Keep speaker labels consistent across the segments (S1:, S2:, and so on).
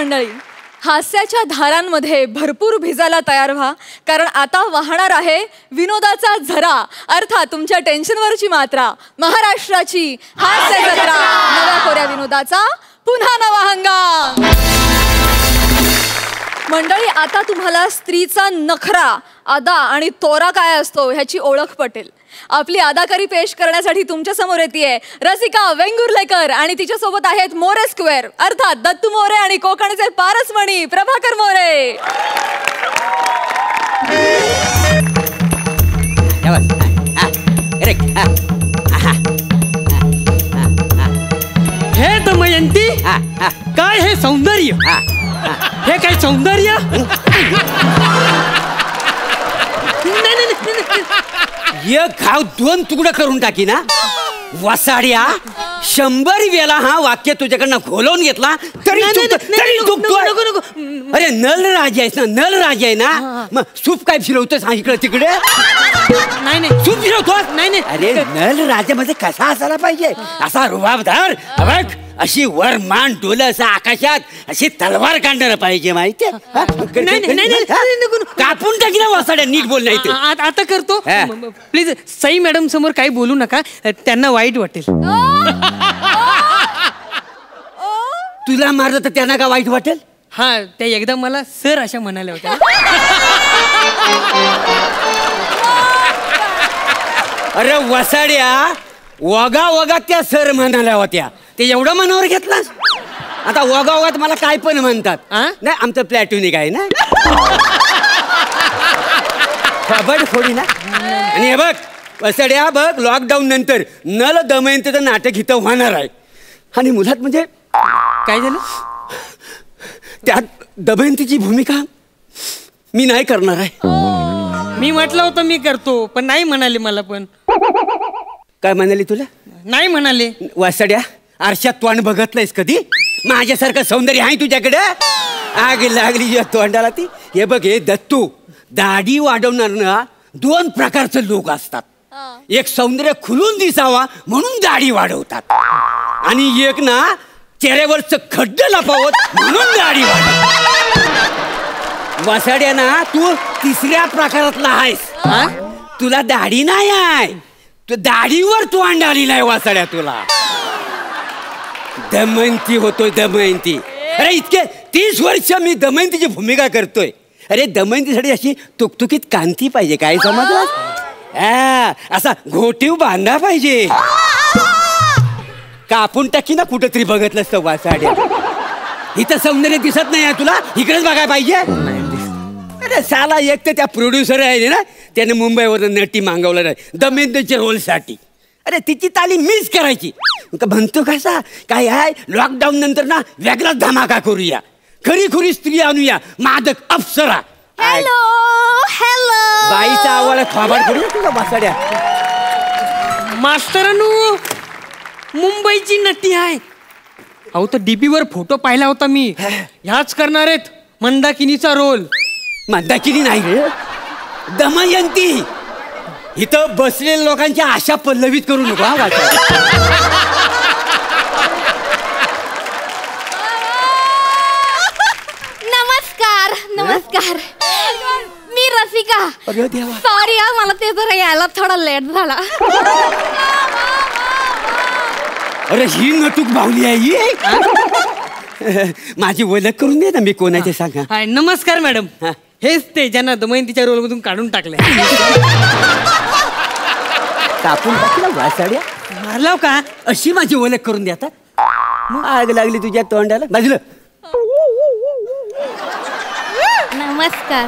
S1: मंडळी, हास्याच्या धारांमध्ये भरपूर भिजायला तयार व्हा, कारण आता वाहणार आहे विनोदाचा झरा, अर्थात तुमच्या टेन्शनवरची मात्रा. महाराष्ट्राची हास्य जत्रा, नव्या कोऱ्या विनोदाचा पुन्हा नवा हंगाम. मंडळी, आता तुम्हाला स्त्रीचा नखरा, अदा आणि तोरा काय असतो ह्याची ओळख पटेल. आपली अदाकारी पेश करण्यासाठी तुमच्या समोर येते रसिका वेंगुर्लेकर आणि तिच्या सोबत आहेत मोरे स्क्वेअर, अर्थात दत्तू मोरे आणि कोकणचे पारसमणी प्रभाकर मोरे.
S2: हे दमयंती, काय हे सौंदर्य, हे काय सौंदर्य.
S3: एक घाव दोन तुकडं करून टाकी ना वसाड्या. 100 वेळा हा वाक्य तुझ्याकडनं खोलवून घेतला तरी अरे नल राजा आहेस ना, नल राजा आहे ना, मग सूप काय फिरवतोस इकडे तिकडे.
S2: नाही
S3: सूप फिरवतोस.
S2: नाही.
S3: अरे नल राजा मध्ये कसा असायला पाहिजे, असा रुबाबदार, बघ अशी वर मान डोल असं आकाशात अशी तलवार काढणार पाहिजे, माहितीये. कापून टाकी ना वसाड्या, नीट बोल नाही ते.
S2: आता करतो. प्लीज सई मॅडम समोर काही बोलू नका, त्यांना वाईट वाटेल.
S3: तुला मारलं तर त्यांना का वाईट वाटेल.
S2: हा, त्या एकदा मला सर अशा म्हणाल्या होत्या.
S3: अरे वसाड्या, वगा वगा त्या सर म्हणाल्या होत्या, ते एवढं मनावर घेतलास. आता वगा वगात मला काय पण म्हणतात. नाही, आमचं प्लॅटूनिक आहे ना. खबर फोडी ना. आणि हे बघ वसाड्या, बघ लॉकडाऊन नंतर नल दमयंतीचं नाटक इथं होणार आहे. आणि मुलात म्हणजे
S2: काय झालं,
S3: त्यात दमयंतीची भूमिका मी नाही करणार आहे.
S2: मी म्हटलं होतं मी करतो, पण नाही म्हणाले मला. पण
S3: काय म्हणाली तुला.
S2: नाही म्हणाले.
S3: वासड्या, आरशात तोंड बघतलंयस कधी. माझ्यासारखं सौंदर्य आहे तुझ्याकडे. आग लागली या तोंडाला ती. हे बघ, हे दत्तू, दाढी वाढवणार ना 2 प्रकारचे लोक असतात. एक सौंदर्य खुलून दिसावा म्हणून दाढी वाढवतात, आणि एक ना चेहऱ्यावरच खड्ड लपावत म्हणून दाढी वाढवतात. वासाड्या ना, तू 3ऱ्या प्रकारातला आहेस. तुला दाढी नाही आहे, तू दाढीवर तू अंडाली नाही वासाड्या. तुला दमयंती होतोय, दमयंती. अरे इतके 30 वर्ष मी दमयंतीची भूमिका करतोय. अरे दमयंतीसाठी अशी तुकतुकीत कांती पाहिजे, काय समजलं. असा घोटीव बांधा पाहिजे. कापून टाकी ना कुठंतरी बघितलं असतं वासाड्या. इथं सौंदर्य दिसत नाही तुला, इकडेच बघायला पाहिजे. अरे साला, एक तर त्या प्रोड्युसर आहे ना, त्याने मुंबईवर नटी मागवलं नाही दमयंतीच्या रोलसाठी. अरे तिची तालीम मीच करायची. म्हणतो कसा काय आहे, लॉकडाऊन नंतर ना वेगळाच धमाका करूया, खरी खुरी स्त्री आणूया, मादक अप्सरा.
S1: हॅलो हॅलो,
S3: बाईचा आवाज खबर करूया तुला वासाड्या.
S2: मास्तरानू, मुंबईची नटी आहे. अहो, तर DP वर फोटो पाहिला होता मी. ह्याच करणार आहेत मंदाकिनीचा रोल.
S3: मंदाकिनी नाही रे, दमयंती. इथं बसलेल्या लोकांच्या आशा पल्लवित करू नका.
S1: नमस्कार नमस्कार, मी रसिका. सॉरी हा, मला ते जरा यायला थोडा लेट झाला.
S3: अरे ही नटूक बावली आहे ही. माझी ओळख करून दे ना, मी कोणाचे सांगा.
S2: नमस्कार मॅडम, हेच ते ज्यांना दमयंतीच्या रोल मधून काढून टाकले.
S3: कापून टाकला वासाड्या.
S2: मारलाव का.
S3: अशी माझी ओळख करून दे. आता आग लागली तुझ्या तोंडाला. बाजूला.
S1: नमस्कार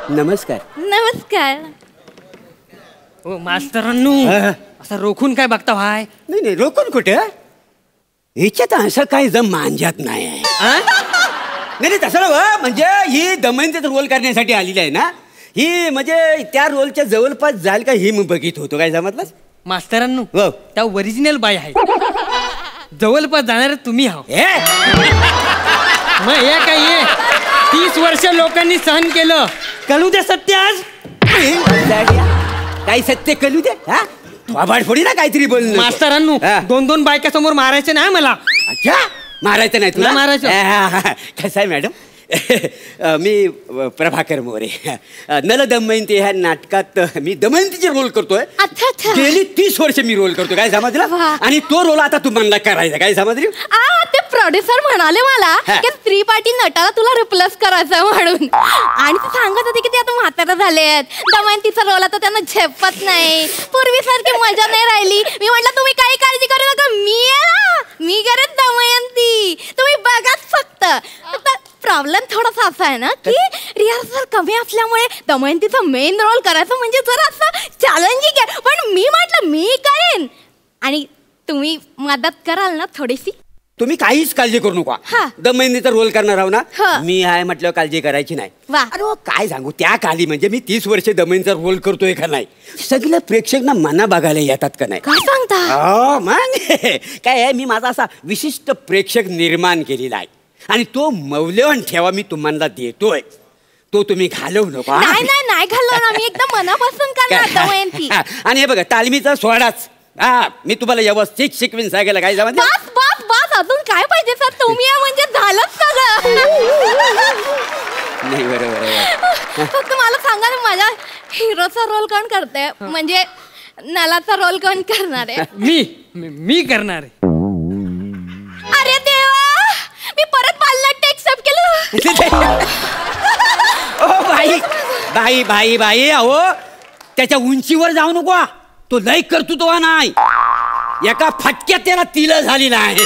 S3: नमस्कार
S1: नमस्कार.
S2: हो मास्तरांनू, असं रोखून काय बघता भाय.
S3: नाही, रोखून कुठे. हिच्यात असं काही जम मांजात नाही. नाही तसं ना, म्हणजे ही दमयंतीचा रोल करण्यासाठी आलेली आहे ना ही, म्हणजे त्या रोलच्या जवळपास जाईल का ही मी बघित होतो. काय समजलंस
S2: मास्तरांनू, त्या ओरिजिनल बाई आहे, जवळपास जाणार तुम्ही आहो. मग हे काय, ये 30 वर्ष लोकांनी सहन केलं, कळू दे सत्य आज.
S3: काही सत्य कळू दे. फोडी ना काहीतरी बोल.
S2: मास्तरांनू, 2-2 बायका समोर मारायचे नाही मला.
S3: अच्छा, मारायचं नाही तुला
S2: मारायचं.
S3: कसं आहे मॅडम मी प्रभाकर मोरे नल दमयंती ह्या नाटकात मी दमयंतीचे रोल करतोय.
S4: अच्छा.
S3: गेली 30 वर्ष मी रोल करतो. काय समजलं? आणि तो रोल आता तुम्हाला करायचा. काय समजली?
S4: ते प्रोड्युसर म्हणाले मला की स्त्री पार्टी नटाला तुला रिप्लेस करायचं म्हणून. आणि ते सांगत होते की ते आता म्हातारा झालेत, दमयंतीचा रोल आता त्यांना झेपत नाही, पूर्वीसारखी मजा नाही राहिली. मी म्हटलं तुम्ही काही काळजी करू नका, मी आहे ना, मी करेन दमयंती, तुम्ही बघाच फक्त. प्रॉब्लेम थोडासा असा आहे ना की रिहर्सल कमी असल्यामुळे दमयंतीचा मेन रोल करायचं म्हणजे जरा असं चॅलेंजिंग आहे. पण मी म्हटलं मी करेन आणि तुम्ही मदत कराल ना थोडीशी?
S3: तुम्ही काहीच काळजी करू नका. दमयंतीचा रोल करणार आहो ना मी आहे म्हटलं, काळजी करायची नाही. अरे काय सांगू, त्या काली म्हणजे मी 30 वर्ष दमयंतीचा रोल करतोय का नाही, सगळे प्रेक्षक ना मना बघायला येतात का नाही.
S4: काय सांगता?
S3: हो मग काय आहे, मी माझा असा विशिष्ट प्रेक्षक निर्माण केलेला आहे आणि तो मौल्यवान ठेवा मी तुम्हाला देतोय, तो तुम्ही घालवू नका.
S4: नाही घालवणार, मी एकदम मनापासून करणार दमयंती.
S3: आणि हे बघा तालमीचा सोडाच मी तुम्हाला व्यवस्थित शिकवीन सांगायला. काय जमा
S4: बस अजून काय पाहिजे सर, तुम्ही म्हणजे झालंच सगळं.
S3: नाही बरोबर.
S4: फक्त मला सांगा ना माझ्या हिरोचा रोल कोण करते, म्हणजे नलाचा रोल कोण करणार आहे?
S2: मी करणार आहे.
S4: अरे देवा, मी परत बालनाट्य एक्सेप्ट केलं.
S3: ओ बाई बाई बाई बाई अहो त्याच्या उंचीवर जाऊ नको, तो लय कर्तृत्व नाही, एका फटक्यात त्याला तिल झालेला आहे.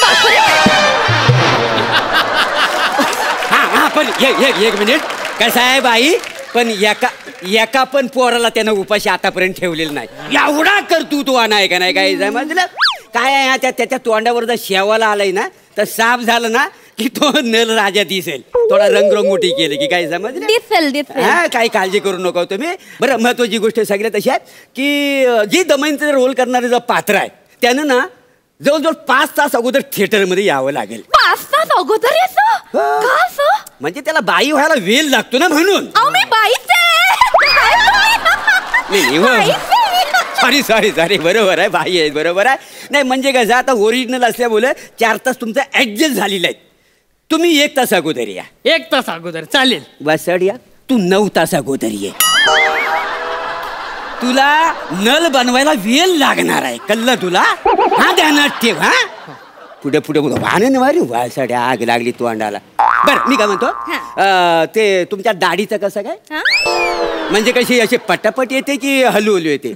S3: हा पण एक मिनिट, कसं आहे बाई, पण एका पण पोराला त्यानं उपाशी आतापर्यंत ठेवलेलं नाही. एवढा कर्तृत्व नाही का नाही. काय समजलं? काय आहे त्याच्या तोंडावर जर शेवाला आलाय ना तर साफ झालं ना की तो नल राजा दिसेल. थोडा रंगरंगोटी केली की काय समजलं?
S4: दिसेल.
S3: हा काही काळजी करू नका तुम्ही. बरं महत्वाची गोष्ट सगळ्यात अशी आहे की जी दमयंतीचा रोल करणारे जो पात्र आहे त्यानं ना जवळजवळ 5 तास अगोदर थिएटरमध्ये यावं लागेल.
S4: 5 तास अगोदर येतो?
S3: म्हणजे त्याला बाई व्हायला वेळ लागतो ना म्हणून.
S4: मी बाईच
S3: सॉरी बरोबर आहे, बाई आहे बरोबर आहे. नाही म्हणजे कसं आता ओरिजिनल असल्यामुळे 4 तास तुमचा ऍडजस्ट झालेला आहे. तुम्ही 1 तास अगोदर या.
S2: 1 तास अगोदर चालेल.
S3: बसड या, तू 9 तास अगोदर ये. तुला नल बनवायला वेळ लागणार आहे, कळलं तुला? हा ध्यानात ठेव. हा पुढे वाहन मारी वासाड्या आग लागली तोंडाला. बरं मी काय म्हणतो, ते तुमच्या दाढीचं कसं काय, म्हणजे कशी अशी पटापट येते की हलू येते?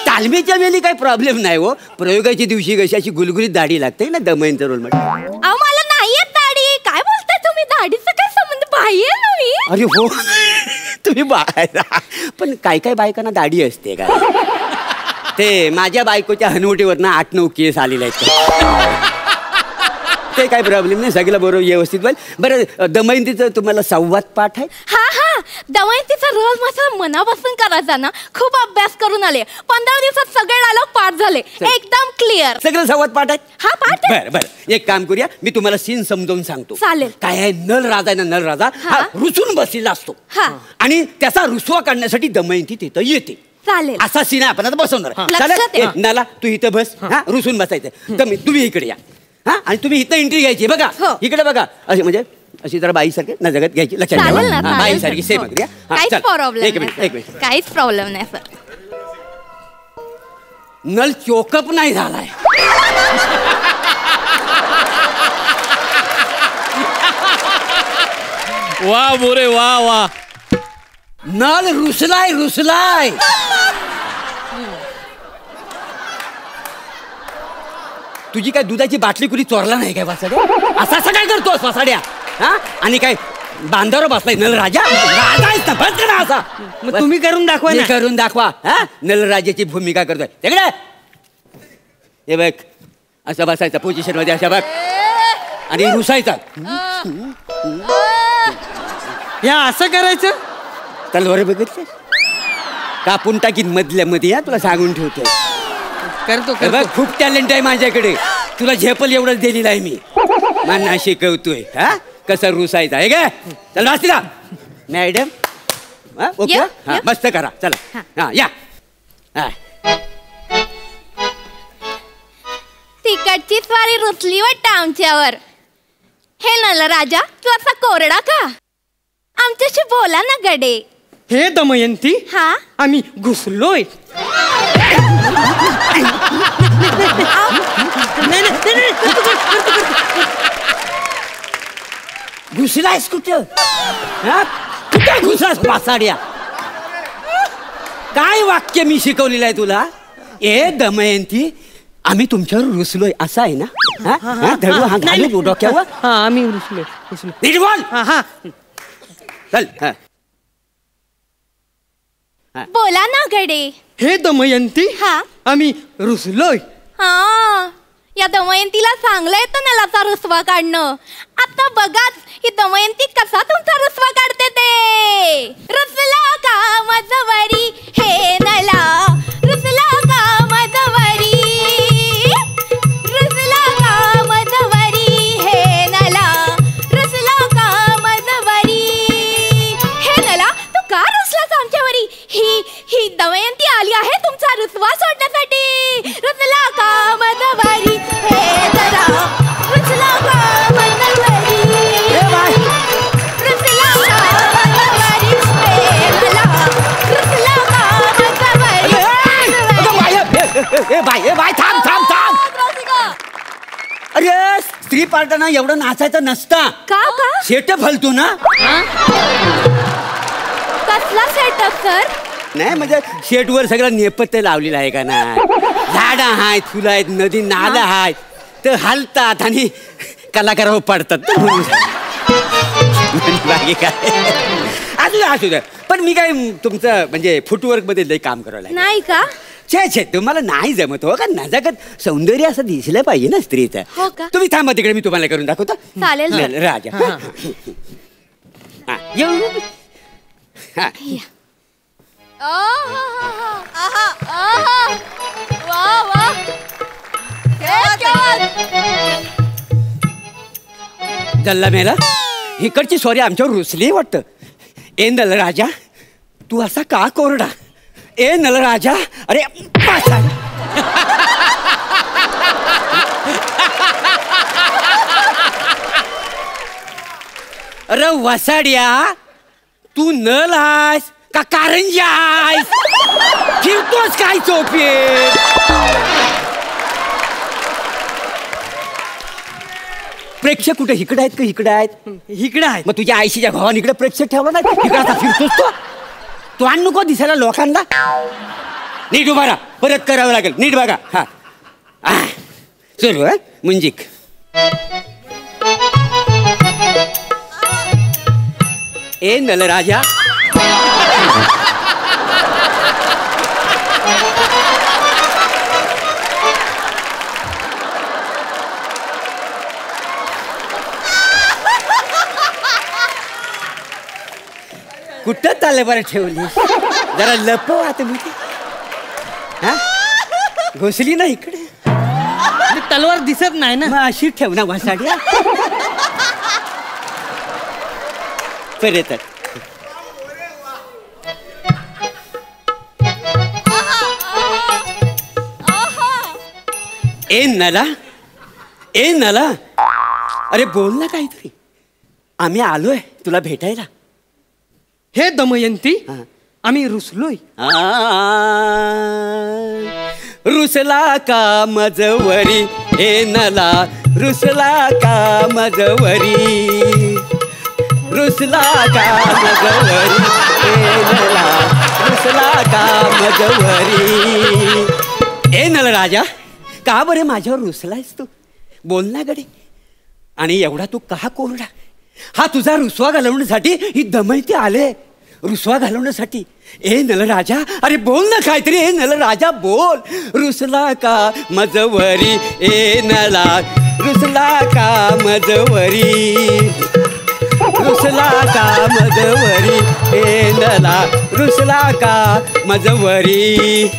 S3: तालमीच्या वेळी काही प्रॉब्लेम नाही हो, प्रयोगाच्या दिवशी कशी अशी गुलगुलीत दाढी लागते ना दमयंतीचा रोल मध्ये.
S4: मला नाही येत दाढी. काय बोलताय तुम्ही? दाढीचा काय संबंध? बाई आहे ना मी.
S3: अरे हो तुम्ही पण काय बायकांना दाढी असते का? ते माझ्या बायकोच्या हनुवटीवर ना 8-9 केस आलेले आहेत. ते काय प्रॉब्लेम नाही, सगळं बरोबर व्यवस्थित बोल. बरं दमयंतीचं तुम्हाला संवाद पाठ आहे?
S4: हा दमयंतीचा रोल माझा मनापासून करायचा ना, खूप अभ्यास करून आले. 15 दिवसात सगळे डायलॉग पाठ झाले, एकदम क्लिअर.
S3: सगळं संवाद पाठ आहे?
S4: हा पाठ आहे.
S3: बरं एक काम करूया, मी तुम्हाला सीन समजावून सांगतो.
S4: चालेल.
S3: काय आहे, नल राजा आहे ना, नल राजा हा रुसून बसलेला असतो आणि त्याचा रुसवा काढण्यासाठी दमयंती तिथं येते.
S4: चालेल.
S3: असा सीन आपण आता बसवणार. नाला तू इथं बस, रुसून बसायचं. तुम्ही इकडे या. आणि तुम्ही इथं एंट्री घ्यायची. बघा इकडे बघा, अशी म्हणजे अशी जरा बाईसारखी न जगत घ्यायची. लक्षात ठेवा, बाईसारखी सेम.
S4: एक मिनिट. काहीच प्रॉब्लेम नाही सर.
S3: नल चोकअप नाही झालाय.
S5: वा मोरे वा.
S3: नल रुसलाय. तुझी काय दुधाची बाटली कुणी चोरला नाही काय वासाड्या? असं काय करतोस वासाड्या? आणि काय बांधावर बसलाय नल राजा? बस ना असा.
S2: मग तुम्ही करून दाखवा ना.
S3: करून दाखवा. नल राजाची भूमिका करतोय तिकडे. हे बघ असं बसायचं पोझिशन मध्ये, अशा बघ, आणि रुसायचा.
S2: या असं करायचं?
S3: तलवार बघितलं कापून टाकीन मधल्या मध्ये. तुला सांगून ठेवतोय.
S2: करतो
S3: बघ खूप टॅलेंट आहे माझ्याकडे. तुला झेपल एवढंच दिलेलं आहे मी. मान्ना शिकवतोय कसं रुसायचं आहे का? चल वाचला मॅडम. ओके मस्त करा. चला या.
S4: तिकडची स्वारी रुचली वाटतं आमच्यावर. हे नलराजा तू असा कोरडा का? आमच्याशी बोला ना गडे.
S2: हे दमयंती
S4: हा
S2: आम्ही घुसलोय.
S3: घुसलायस कुठं? हा? कुठं घुसलास पासाड्या? काय वाक्य मी शिकवलेलं आहे तुला? ए दमयंती आम्ही तुमच्यावर रुसलोय असं आहे ना? हा? हा? धरू हा घालू डोक्यावर.
S2: हा आम्ही रुसलोय.
S3: नीट बोल.
S2: हा हा
S3: चल हा.
S4: बोला ना गडे.
S2: हे दमयंती
S4: हा
S2: आम्ही रुसलोय.
S4: हा या दमयंतीला चांगलं येतं नलाचा रुसवा काढणं. आता बघाच ही दमयंती कसा तुमचा रुसवा काढते ते. रुसला का मजवरी हे नला, रुसला का मजवरी, रुसला का मजवरी हे नला, रुसला का मजवरी. हे नला तू का रुसलास आमच्यावरी? ही दमयंती आली आहे तुमचा रुसवा सोडण्यासाठी. रुसला का मजवरी हे नला, रुसला का मजवरी, रुसला का मजवरी हे नला, रुसला का मजवरी.
S3: ए बाय थांब थांब थांब. अरे स्त्री पार्टांना एवढं नाचायचं नसतं.
S4: का का
S3: सेटअप हलतो ना.
S4: कसला सेटअप सर?
S3: नाही म्हणजे शेटवर सगळं नेपथ्य लावलेलं आहे का ना. झाडं आहेत, फुलं आहेत, नदी नाला आहेत, तर हलतात आणि कलाकारावर पडतात. बाकी काय असू द्या. पण मी काय तुमचं म्हणजे फुटवर्क मध्ये लई काम करायला
S4: नाही का?
S3: छे तुम्हाला नाही जमत हो का. नजाकत सौंदर्य असं दिसलं पाहिजे ना स्त्रीचं.
S4: हो का?
S3: तुम्ही थांबा तिकडे, मी तुम्हाला करून दाखवतो.
S4: चालेल सर.
S3: राजा हा येऊ. हा गल्ला मेला इकडची सॉरी आमच्यावर रुसली वाटतं. ए नलराजा तू असा का कोरडा? ए नलराजा अरे अरे वसाड्या तू नल आहेस का कारंजा आहेस? फिरतोस काय चोपेत? प्रेक्षक कुठे इकडे आहेत का इकडे आहेत?
S2: इकडे आहे.
S3: मग तुझ्या आईशीच्या भावाने इकडे प्रेक्षक ठेवला नाही, इकडे आता फिरतोस तो आण नको दिसायला लोकांना. नीट उभा राहा, परत करावं लागेल. नीट बघा. हा सुरू आहे मुंजिक. ए नलराजा कुठं चाललं बरं ठेवली? जरा लपव आता मी. हा घुसली ना इकडे.
S2: तलवार दिसत नाही ना.
S3: मग अशी ठेव ना वासाड्या. परत ए नला, ए नला अरे बोल ना काहीतरी. आम्ही आलोय तुला भेटायला.
S2: हे दमयंती आम्ही रुसलोय.
S3: रुसला का मजवरी हे नला, रुसला का मजवरी, रुसला का मजवरी हे नला, रुसला का मजवरी. ए नलराजा का बरे माझ्यावर रुसलायस तू? बोल ना गडे. आणि एवढा तू का कोरडा? हा तुझा रुसवा घालवण्यासाठी ही दमयंती आले. रुसवा घालवण्यासाठी. ए नलराजा अरे बोल ना काहीतरी. ए नलराजा बोल. रुसला का मजवरी ए नला, रुसला का मजवरी, रुसला का मजवरी ए नला, रुसला का मजवरी.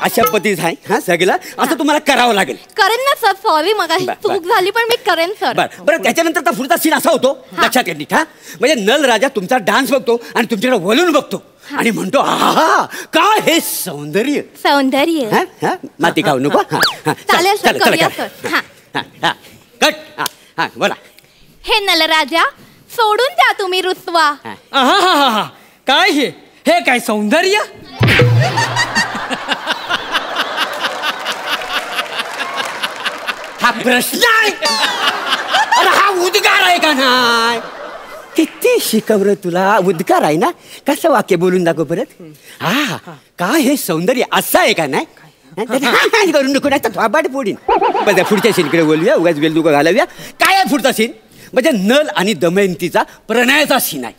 S3: अशा पद्धतीचं आहे हा सगळं. असं तुम्हाला करावं लागेल.
S4: करेन ना सर. सॉरी मग चूक झाली पण मी करेन सर.
S3: बरं त्याच्यानंतर पुढचा सीन असा होतो लक्षात घ्या नीट. हा म्हणजे नल राजा तुमचा डान्स बघतो आणि तुमच्याकडे वळून बघतो आणि म्हणतो आहा काय हे सौंदर्य.
S4: सौंदर्य
S3: माती खाऊ नको.
S4: चालेल सर. करूया सर.
S3: कट. हा बोला.
S4: हे नलराजा सोडून द्या तुम्ही रुसवा.
S2: आहा काय हे काय सौंदर्य.
S3: हा प्रश्न आहे. अरे हा उद्गार आहे का नाही. किती शिकवलं तुला. उद्गार आहे ना. कसं वाक्य बोलून दाखव परत. हा काय हे सौंदर्य असं आहे का नाही. करून नको नाही तर फोडीन. बघा पुढच्या सीनकडे बोलूया. उगाच वेल घालूया. काय आहे पुढचा सीन म्हणजे नल आणि दमयंतीचा प्रणयाचा सीन आहे.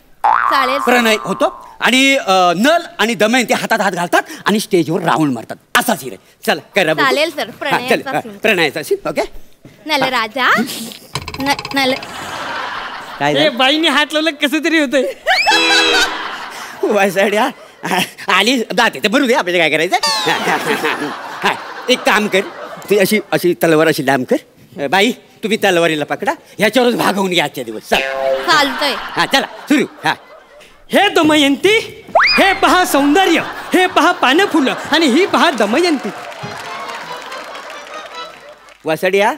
S4: चालेल
S3: प्रणय होतो आणि नल आणि दमयंती हातात हात घालतात आणि स्टेजवर राऊंड मारतात असा सीन आहे. चला करा बघू.
S4: चालेल सर प्रणयाचा scene.
S3: प्रणयाचा सीन ओके.
S4: नलराजा नल
S3: काय
S2: बाईने हात लावलं कसं तरी होतंय.
S3: वासाड्या आली जाते तर बरोबर आपल्याला काय करायचं. एक काम कर ती अशी अशी तलवार अशी लांब कर. बाई तुम्ही तलवारीला पकडा. ह्याच्यावरच भागवून घ्या आजच्या दिवस.
S4: चालतंय.
S3: हा चला सुरू. हा
S2: हे दमयंती हे पहा सौंदर्य. हे पहा पानं फुलं आणि ही पहा दमयंती.
S3: वासाड्या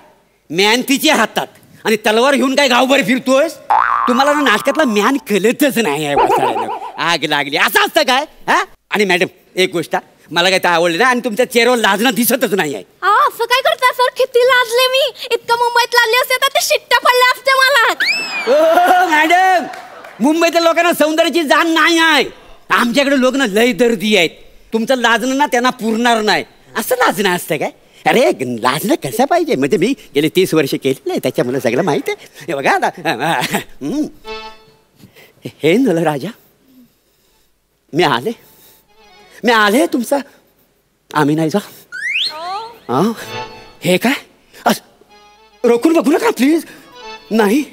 S3: म्यान तिच्या हातात आणि तलवार घेऊन काय गावभर फिरतोयस. तुम्हाला ना नाटकातला म्यान कळतच नाही आहे. वासाड्यानं आग लागली असं असतं काय. हा आणि मॅडम एक गोष्ट मला काय तर आवडलं ना आणि तुमच्या चेहऱ्यावर लाजणं दिसतच नाही आहे.
S4: असं काय करता सर. किती लाजले मी. इतकं मुंबईत लाजले असते तर ते शिट्ट्या पडल्या असते मला.
S3: ओ मॅडम मुंबईतल्या लोकांना सौंदर्याची जाण नाही आहे. आमच्याकडे लोक ना लय दर्दी आहेत. तुमचं लाजणं ना त्यांना पुरणार नाही. असं लाजणं असतं काय. अरे लाजणं कसं पाहिजे म्हणजे मी गेले 30 वर्ष केलेलं आहे त्याच्यामुळे सगळं माहिती आहे. हे बघा आता हे नलराजा मी आले तुमचा आम्ही नाही जा. हे काय रोखून बघू नका प्लीज. नाही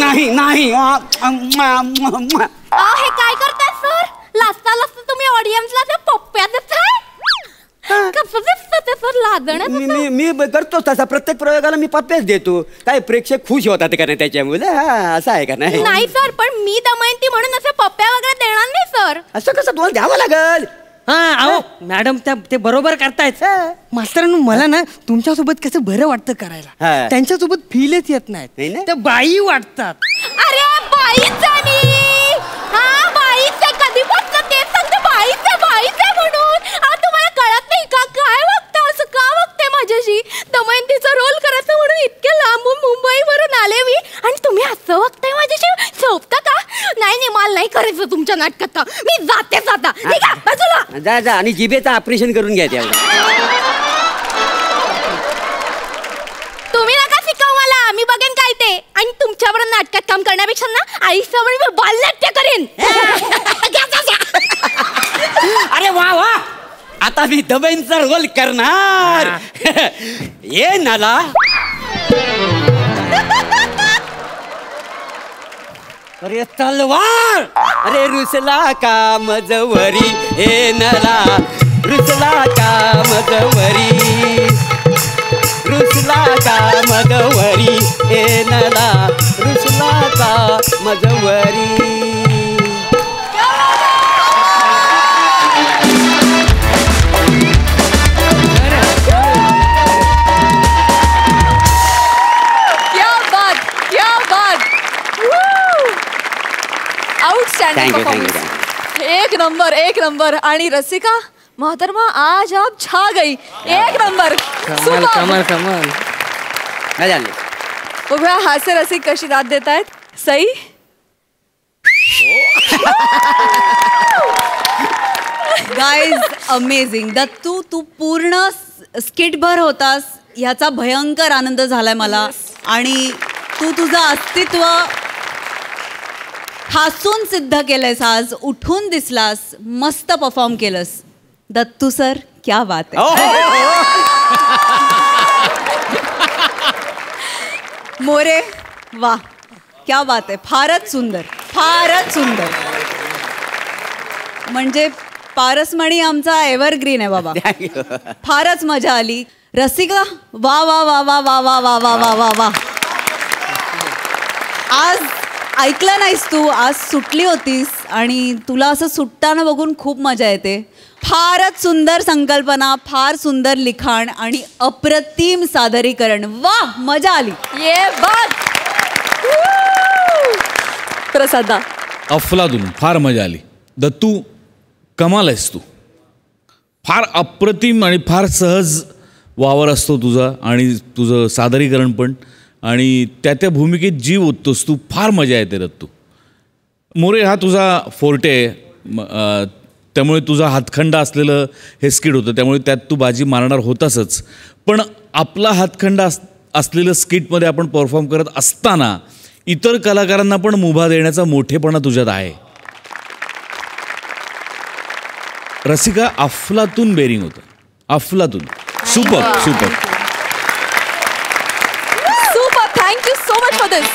S3: नाही नाही.
S4: हे काय करताय सर. लाजता लाजता तुम्ही ऑडियन्सला त्या पप्प्या देताय. कसं दिसतं ते सर लाजणं.
S3: मी करतो तसा प्रत्येक प्रयोगाला मी पप्प्याच देतो. काय प्रेक्षक खुश होतात का नाही त्याच्यामुळे. असं आहे का नाही.
S4: नाही सर पण मी दमयंती म्हणून असे पप्प्या वगैरे देणार नाही सर.
S3: असं कसं तुम्हाला द्यावं लागल.
S2: हा अहो मॅडम ते बरोबर करतायत. मास्तरांनो मला ना तुमच्यासोबत कसं बरं वाटतं करायला. त्यांच्यासोबत फीलच येत नाहीत. त्या बाई वाटतात.
S4: अरे बाईच आहे मी. हा बाईच आहे. कधीपासून ते सांगते बाईच आहे म्हणून. तुम्हाला कळत नाही का. काय वागतं असं का वागते माझ्याशी. दमयंतीचा रोल करायचा म्हणून इतक्या लांबून मुंबईवरून आले मी आणि तुम्ही असं वागताय माझ्याशी. शोभता का. नाही मला नाही करायचं तुमच्या नाटकात. मी जाते आता. ठीक आहे बाजूला
S3: जा जा आणि जिभेचं ऑपरेशन करून घ्या त्यावेळी.
S4: तुम्ही नका शिकव मला. मी बघेन काय ते. आणि तुमच्यावर नाटकात काम करण्यापेक्षा ना आईसमोर मी बालनाट्य करेन.
S3: अरे वा वा आता मी दमयंतीचा रोल करणार. ये नाला अरे तलवार. अरे रुसला का मजवरी. हे नला रुसला का मजवरी. रुसला का मजवरी. हे नला रुसला का मजवरी.
S1: Outstanding performance. एक नंबर. आणि रसिका मोहतरमा आज आप छा गई. एक नंबर.
S2: कमाल कमाल.
S1: उभ्या हास्य रसिक कशी दाद देत आहेत. Sai
S6: guys amazing. दत्तू तू पूर्ण स्किटभर होतास ह्याचा भयंकर आनंद झालाय मला. आणि तू तुझं अस्तित्व हसून सिद्ध केलंयस. आज उठून दिसलास. मस्त परफॉर्म केलंस दत्तू सर. क्या बात आहे. मोरे वा क्या बात आहे. फारच सुंदर म्हणजे पारसमणी आमचा एव्हरग्रीन आहे बाबा. फारच मजा आली. रसिका वा वा वा वा वा वा वा वा वा वा वा. आज ऐकलं नाहीस तू. आज सुटली होतीस आणि तुला असं सुटताना बघून खूप मजा येते. फारच सुंदर संकल्पना, फार सुंदर लिखाण आणि अप्रतिम सादरीकरण. वा, मजा आली.
S1: ये बात. प्रसादा.
S5: अफलातून फार मजा आली. दत्तू कमाल आहेस तू. फार अप्रतिम आणि फार सहज वावर असतो तुझा आणि तुझं सादरीकरण पण आणि त्या भूमिकेत जीव ओततोस तू. फार मजा येते दत्तू. मोरे हा तुझा फोर्टे आहे, त्यामुळे तुझा हातखंडा असलेलं हे स्किट होतं, त्यामुळे त्यात तू बाजी मारणार होतासच. पण आपला हातखंडा असलेलं स्किटमध्ये आपण परफॉर्म करत असताना इतर कलाकारांना पण मुभा देण्याचा मोठेपणा तुझ्यात आहे. रसिका अफलातून बेरिंग होतं. अफलातून. Super super.
S1: Super. Thank you so much for this.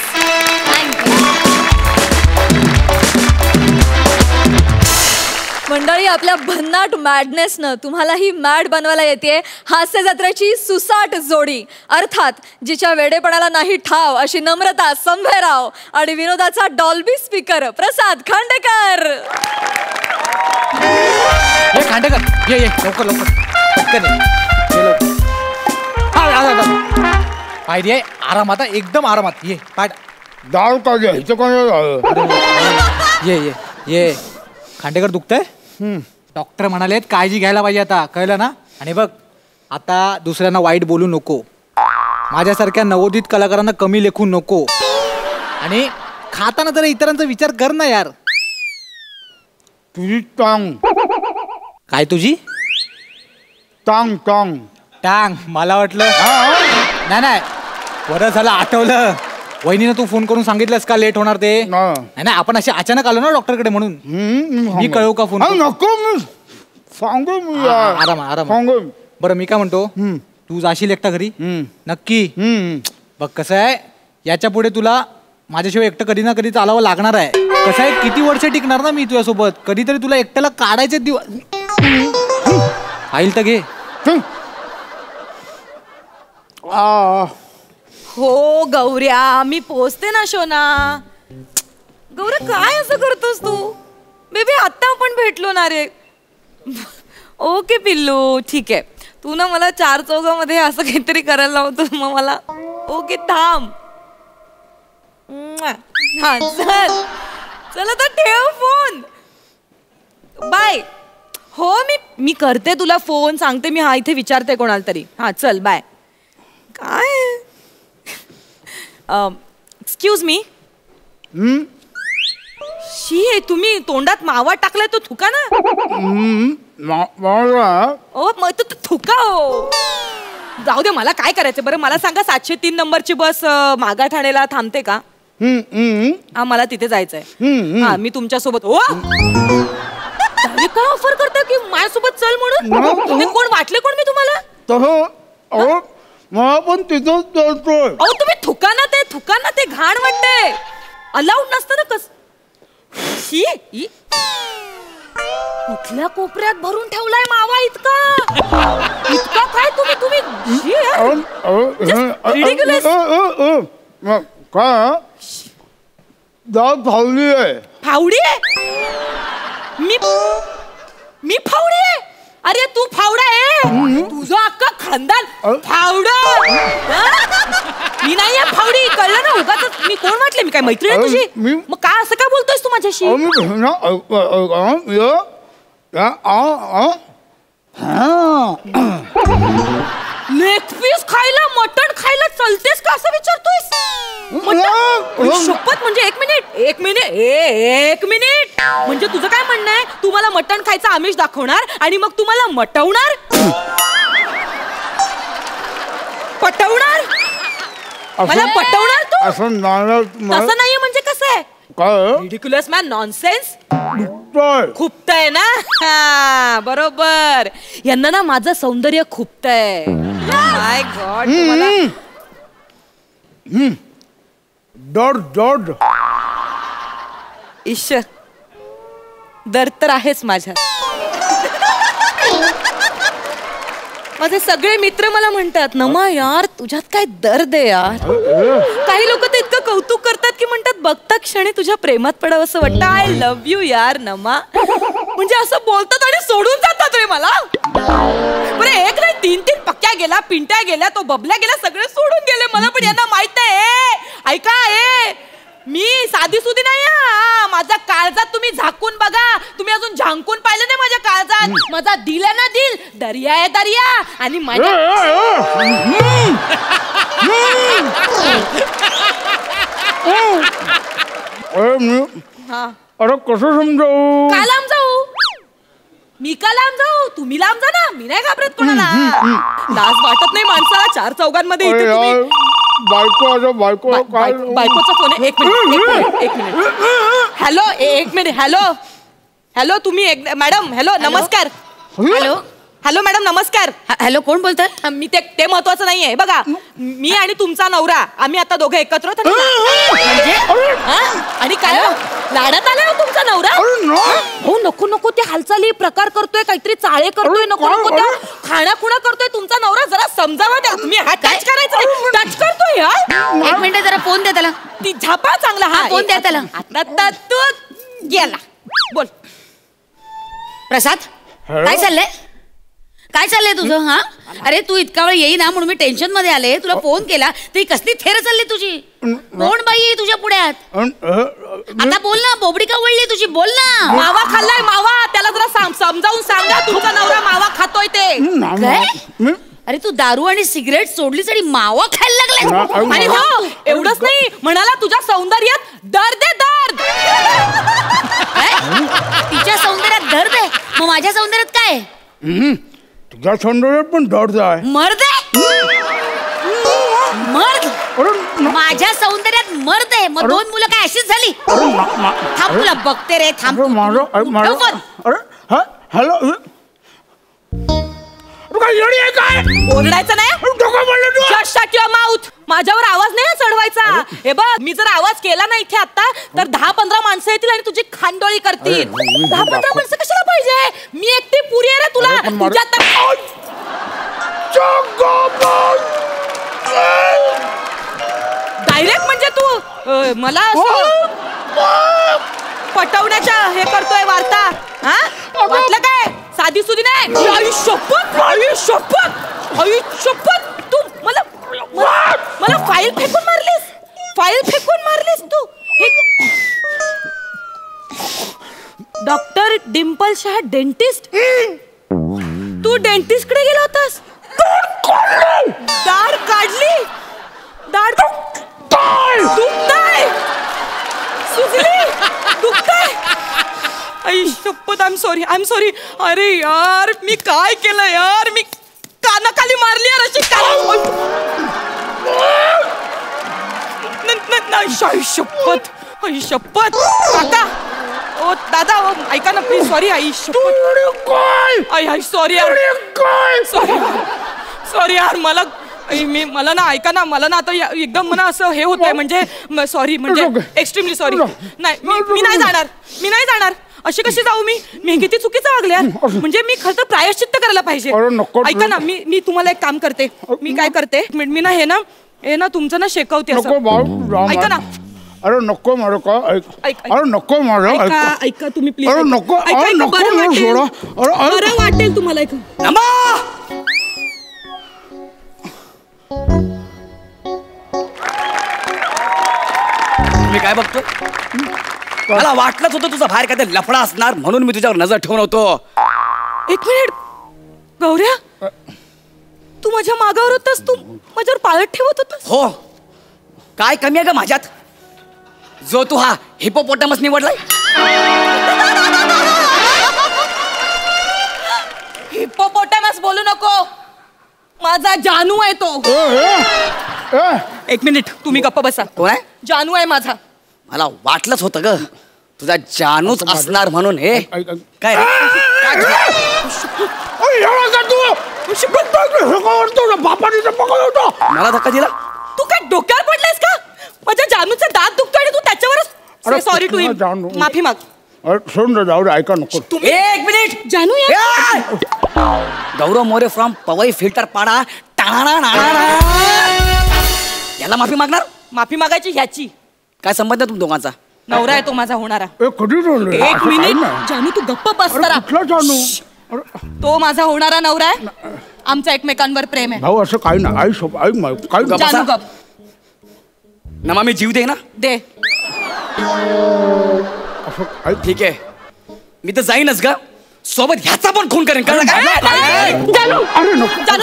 S1: मंडळी, आपल्या भन्नाट मॅडनेसनं तुम्हालाही मॅड बनवायला येते हास्य जत्रेची सुसाट जोडी. अर्थात जिच्या वेडेपणाला नाही ठाव अशी नम्रता संभयराव आणि विनोदाचा डॉल्बी स्पीकर प्रसाद खांडेकर.
S7: खांडेकर ये लवकर लवकर पटकन ये. पायरी आहे आरामात, एकदम आरामात ये. पाठ
S8: डाळ का
S7: ये ये ये. खांडेकर दुखतंय. डॉक्टर म्हणालेत काळजी घ्यायला पाहिजे आता, कळलं ना. आणि बघ आता दुसऱ्यांना वाईट बोलू नको, माझ्यासारख्या नवोदित कलाकारांना कमी लेखू नको आणि खाताना जरा इतरांचा विचार कर ना यार.
S8: तुझी टांग.
S7: काय तुझी
S8: टांग टांग
S7: टांग. मला वाटलं नाही नाही, बरं झालं आठवलं. वहिनीनं तू फोन करून सांगितलंस का लेट होणार ते. नाही नाही, आपण असे अचानक आलो ना डॉक्टरकडे म्हणून. मी कळवू का फोन.
S8: नको मी सांगू. मी
S7: आराम आराम.
S8: सांगू.
S7: बरं मी काय म्हणतो, तू जाशील एकटा घरी नक्की. बघ कसं आहे, याच्या पुढे तुला माझ्याशिवाय एकटं कधी ना कधी चालावं लागणार आहे. कसं आहे, किती वर्ष टिकणार ना मी तुझ्यासोबत. कधीतरी तुला एकट्याला काढायचे दिवस. आईल तर घे.
S9: हो गौऱ्या, मी पोचते ना शोना. गौऱ्या काय असं करतोस तू. बेबी आता आपण भेटलो ना रे. ओके पिल्लू, ठीक आहे. तू ना मला 4 चौघामध्ये असं काहीतरी करायला लावतोस मग मला. ओके थांब. हा चल चल आता ठेव फोन. बाय. हो मी करते तुला फोन, सांगते मी. हा इथे विचारते कोणाला तरी. हा चल बाय. काय एक्सक्यूज मी. शी, तुम्ही तोंडात मावा टाकलाय तो थुका ना. ओ मग तो थुका. हो जाऊ दे, मला काय करायचं बरं मला सांगा. 703 नंबरची बस मागा ठाण्याला थांबते का. हा मला तिथे जायचंय. हा मी तुमच्या सोबत. हो काय ऑफर करता की माझ्यासोबत चल म्हणून. तुम्ही कोण वाटले कोण मी तुम्हाला.
S8: मला पण तिथं जायचंय.
S9: अहो तुम्ही थुका ना ते घाण वाटते. अलाउड नसतं ना. कस कुठल्या कोपऱ्यात भरून ठेवलाय मावा इतका इतका काय तुम्ही
S8: काय दात फावली आहे.
S9: फावडी आहे. मी फावडी आहे. अरे तू फावडा आहे. तुझं अख्खा खानदान फावडा. मी नाही आहे फावडी, कळलं ना. उगाच मी कोण वाटले. मी काय मैत्रीण आहे तुझी. मग काय असं काय बोलतोयस तू माझ्याशी. लेग पीस खायला मटण खायला चलतेस का असं विचारतोयस. शपथ. म्हणजे एक मिनिट म्हणजे तुझं काय म्हणणं आहे. तू मला मटण खायचं आमिष दाखवणार आणि मग तू मला मटवणार पटवणार. मला पटवणार तू.
S8: असं
S9: तसं नाहीये. म्हणजे कसं आहे. Ridiculous man. नॉनसेन्स. खुपतंय ना. बरोबर. यांना ना माझं सौंदर्य खुपतंय. माय गॉड.
S8: डॉट
S9: ईश्वर दर तर आहेच माझ्या. माझे सगळे मित्र मला म्हणतात नमा यार तुझ्यात काय दर्द आहे यार. काही लोक तर इतकं कौतुक करतात की म्हणतात बघता क्षणी तुझ्या प्रेमात पडावं असं वाटतं. आय लव्ह यू यार नमा. म्हणजे असं बोलतात आणि सोडून जातात रे मला. बरं एक नाही 3-3 पक्क्या गेला, पिंट्या गेल्या, तो बबल्या गेला, सगळे सोडून गेले मला. पण यांना माहित आहे. ऐका मी साधी सुधी नाही. माझा काळजात तुम्ही झाकून बघा. तुम्ही अजून झांकून पाहिलं नाही माझ्या काळजात. माझा दिल आहे ना, दिल दर्या आहे दर्या. आणि माझ्या
S8: अरे कसं समजावू?
S9: काय लांब जाऊ? मी का लांब जाऊ? तुम्ही लांब जा ना. मी नाही घाबरत कोणाला. लाज वाटत नाही माणसाला 4 चौघांमध्ये इथे तुम्ही. बायकोचा फोन आहे. एक मिनिट. हॅलो, एक मिनिट. हॅलो तुम्ही मॅडम. हॅलो नमस्कार. हॅलो मॅडम नमस्कार.
S10: हॅलो कोण बोलतात?
S9: मी ते महत्वाचं नाहीये. बघा मी आणि तुमचा नवरा आम्ही आता दोघे एकत्र होतो. आणि काय लाडात आलाय तुमचा नवरा? हो नको नको ते हालचाली प्रकार करतोय, काहीतरी चाळे करतोय. नको नको त्या खाण्याखुणा करतोय तुमचा नवरा. जरा समजावा द्या तुम्ही. हा टच करायचं टच करतोय.
S10: एक मिनिट जरा फोन द्या त्याला.
S9: ती झापा चांगला. हा
S10: फोन द्या त्याला.
S9: आता तू गेला. बोल
S10: प्रसाद काय चाललंय? काय चाललंय तुझं? हा अरे तू इतका वेळ येई ना म्हणून मी टेन्शन मध्ये आले. तुला फोन केला तरी कसली थेर चालली तुझी. कोण बाई तुझ्या पुढ्यात? आता बोल ना. बोबडी का वळली तुझी? बोल ना.
S9: मावा खाल्लाय मावा. त्याला जरा समजावून सांगा. तुमचा नवरा मावा खातोय ते.
S10: काय? अरे तू दारू आणि सिगरेट सोडलीस आणि मावा खायला लागलाय.
S9: आणि हो एवढंच नाही म्हणाला तुझ्या सौंदर्यात दर्द आहे दर्द.
S10: तिच्या सौंदर्यात दर्द आहे मग माझ्या सौंदर्यात काय?
S8: तुझ्या सौंदर्यात पण दर्द आहे.
S10: मर्द माझ्या सौंदर्यात मर्द आहे. मग 2 मुलं काय अशीच झाली? थांब तुला बघते रे. थांब.
S8: हॅलो काय
S9: ओरडायचं नाही. Shut your mouth. माझ्यावर आवाज नाही चढवायचा. हे बघ मी जर आवाज केला ना इथे आता तर 10-15 माणसं येतील आणि तुझी खांडोळी करतील. 10-15 माणसं कशाला पाहिजे? मी एकटी पुरी आहे रे तुला. तुझ्यात डायरेक्ट म्हणजे तू मला पटवण्याच्या हे करतोय वार्ता. हा वाटलं काय? साधी सुधी नाही. आयुष्यपत तू मला फाईल फेकून मारलीस तू. Doctor Dimple Shah dentist. तू डेंटिस्ट कडे गेला होतास? दाढ काढली. दाढ दुखताय. सुजली. दुखताय. आई शपथ. I am sorry. अरे यार मी काय केलं यार? मी कानाखाली मारली यार अशी. आई शपथ. आई शपथ. काका ओ दादा ऐका ना प्लीज. सॉरी आई शपथ. आई सॉरी यार. सॉरी यार. मला ना ऐका ना. मला ना आता एकदम मला असं हे होतंय. म्हणजे सॉरी म्हणजे एक्स्ट्रीमली सॉरी. नाही मी नाही जाणार. अशी कशी जाऊ मी किती चुकीचं वागले. म्हणजे मी खरं तर प्रायश्चित्त करायला पाहिजे. ऐका ना मी तुम्हाला एक काम करते. मी काय करते मी ना हे ना तुमचं ना शेकवते. ऐका ना.
S8: अरे नको मारो का. अरे नको मारो.
S9: ऐका तुम्ही प्लीज.
S8: अरे नको.
S9: बरं वाटेल तुम्हाला.
S3: मी काय बघतो? मला वाटलंच होतं तुझा बाहेर काय लफडा असणार म्हणून मी तुझ्यावर नजर ठेवून होतो.
S9: एक मिनिट गौऱ्या. तू माझ्या मागावर होतास. तू माझ्यावर पाळत ठेवत होतास.
S3: हो. काय कमी आहे का माझ्यात जो तू हा हिपोपोटामस निवडलाय?
S9: हिपोपोटामस बोलू नको. माझा जानू आहे तो.
S3: एक मिनिट.
S9: तुम्ही गप्प बसा.
S3: कोण आहे?
S9: जानू आहे माझा.
S3: मला वाटलंच होतं ग तुझा जानूच असणार म्हणून. हे काय मला धक्का दिला?
S9: तू काय डोक्यावर पडलायस का? माझ्या जानूचा दात दुखतो आणि तू त्याच्यावरच सॉरी टू हिम. माफी माग.
S8: ऐका नको.
S3: एक मिनिट.
S9: जानू
S3: गौरव मोरे फ्रॉम पवई फिल्टर पाडा. याला माफी मागणार?
S9: माफी मागायची ह्याची.
S11: काय संबंध आहे तुम दोघांचा?
S9: नवरा आहे तो माझा होणारा.
S8: कधी झालं?
S9: एक मिनिट जानू, तू गप्प बस जरा.
S8: कुठला जानू?
S9: तो माझा होणारा नवरा आहे. आमचं एकमेकांवर प्रेम आहे.
S8: भाऊ असं काही नाही. आई काय
S9: जानू गप.
S11: नमा मी जीव दे ना.
S9: दे.
S11: ठीक आहे, मी तर जाईनच का, सोबत ह्याचा पण खून करेन.
S9: जानू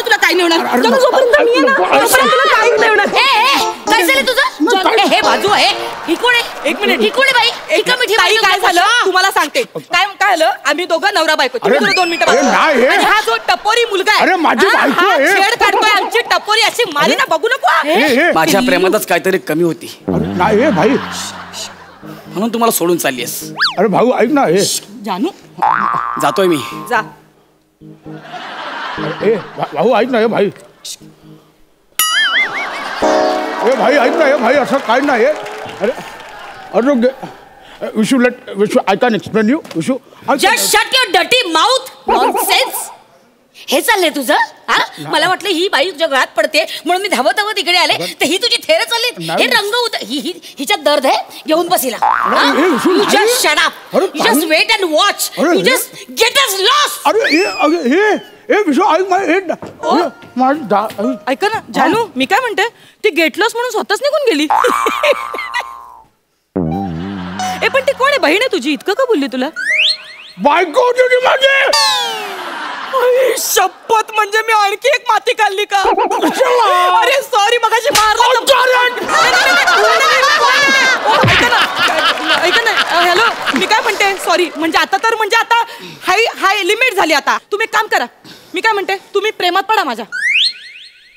S9: तुला काही नाही होणार. जानू जोपर्यंत मी आहे ना, तोपर्यंत तुला काही नाही होणार.
S10: काय झालं तुझं? हे बाजू आहे. ही कोण आहे? एक मिनिट. ही कोण आहे बाई?
S9: ताई, काय झालं तुम्हाला सांगते. काय झालं, आम्ही दोघं नवरा बायको. तुम्ही 2 मिनिटं बघा. हा जो टपोरी मुलगा आहे, छेड काढतोय आमची टपोरी, अशी मारी ना बघू नको.
S11: माझ्या प्रेमातच काहीतरी कमी होती.
S8: नाही भाई,
S11: म्हणून तुम्हाला सोडून चाललीस.
S8: अरे भाऊ ऐक ना.
S9: जानू
S11: जातोय मी.
S9: जा.
S8: भाऊ ऐक ना. भाई भाई ऐक ना. भाई असं काय नाही. अरे Vishu I can explain you. Vishu
S10: just shut your dirty mouth. Nonsense. हे चाललंय तुझं? हा, मला वाटलं ही बाई तुझ्या गळ्यात पडते म्हणून मी धावत धावत इकडे आले, तर ही तुझी थेर चालली. हे रंग हिच्यात दर्द आहे. घेऊन बसिला. You just shut up. You just wait and watch. You just get us lost.
S8: अरे विशू
S9: ऐका ना जानू, मी काय म्हणते, ती गेट लॉस म्हणून स्वतःच निघून गेली. पण ती कोण आहे? बहीण आहे तुझी? इतकं का बोलली तुला?
S8: बायको तुझी माझी.
S9: शपथ, म्हणजे मी आणखी एक माती काढली का? अरे सॉरी, मगाशी ऐका ना. हॅलो, मी काय म्हणते, सॉरी. म्हणजे आता हाय लिमिट झाली. आता तुम्ही एक काम करा. मी काय म्हणते, तुम्ही प्रेमात पडा माझ्या.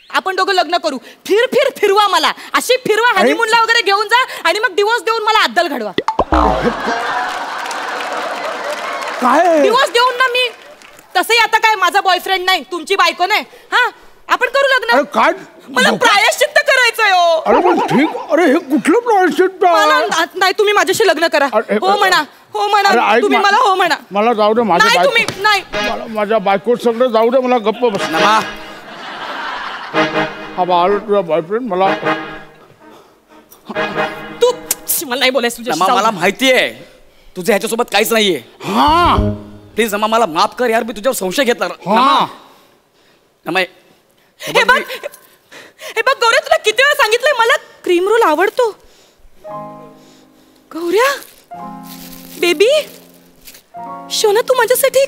S9: आपण दोघं लग्न करू. फिरवा मला. अशी फिरवा, हनीमूनला वगैरे घेऊन जा, आणि मग डिवोर्स देऊन मला अद्दल घडवा.
S8: काय
S9: डिवोर्स देऊन ना मी. तसंही आता काय माझा बॉयफ्रेंड नाही, तुमची बायको नाही. हा, आपण करू लग्न.
S8: काय
S9: मला प्रायश्चित्त करायचंय.
S8: अरे पण ठीक. अरे हे कुठलं प्रायश्चित्त?
S9: नाही, तुम्ही माझ्याशी लग्न करा. हो म्हणा. तुम्ही मला हो म्हणा.
S8: मला जाऊ दे.
S9: तुम्ही नाही.
S8: माझ्या बायको सगळं जाऊ दे. मला गप्प बस. हा बाळ तुझा बॉयफ्रेंड. मला
S9: तू मला नाही बोलायचं तुझ्या.
S11: मला माहितीये तुझं ह्याच्यासोबत काहीच नाहीये.
S8: हा,
S11: प्लीज नमा मला माफ कर यार, मी तुझ्यावर संशय घेतला.
S9: हे बघ गौऱ्या, तुला किती वेळा सांगितलंय मला क्रीम रोल आवडतो. गौऱ्या बेबी, शोना तू माझ्यासाठी.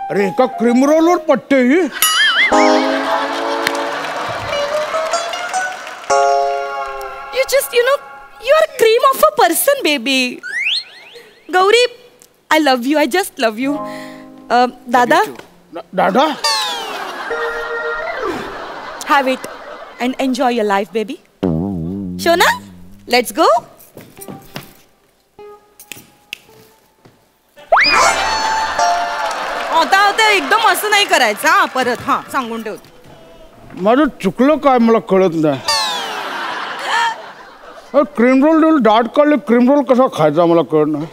S8: अरे एका क्रीम रोलवर पट्टे.
S9: You are cream of a person, baby. Gauri, I love you. I just love you. Dada?
S8: Dada?
S9: Have it and enjoy your life, baby. Shona, let's go. आता एकदम असं नाही करायचं. हा, परत हा सांगून ठेवतो.
S8: माझं चुकलं काय मला कळत नाही. क्रीम रोल डाट काढले. क्रीम रोल कसा खायचा मला कळत नाही.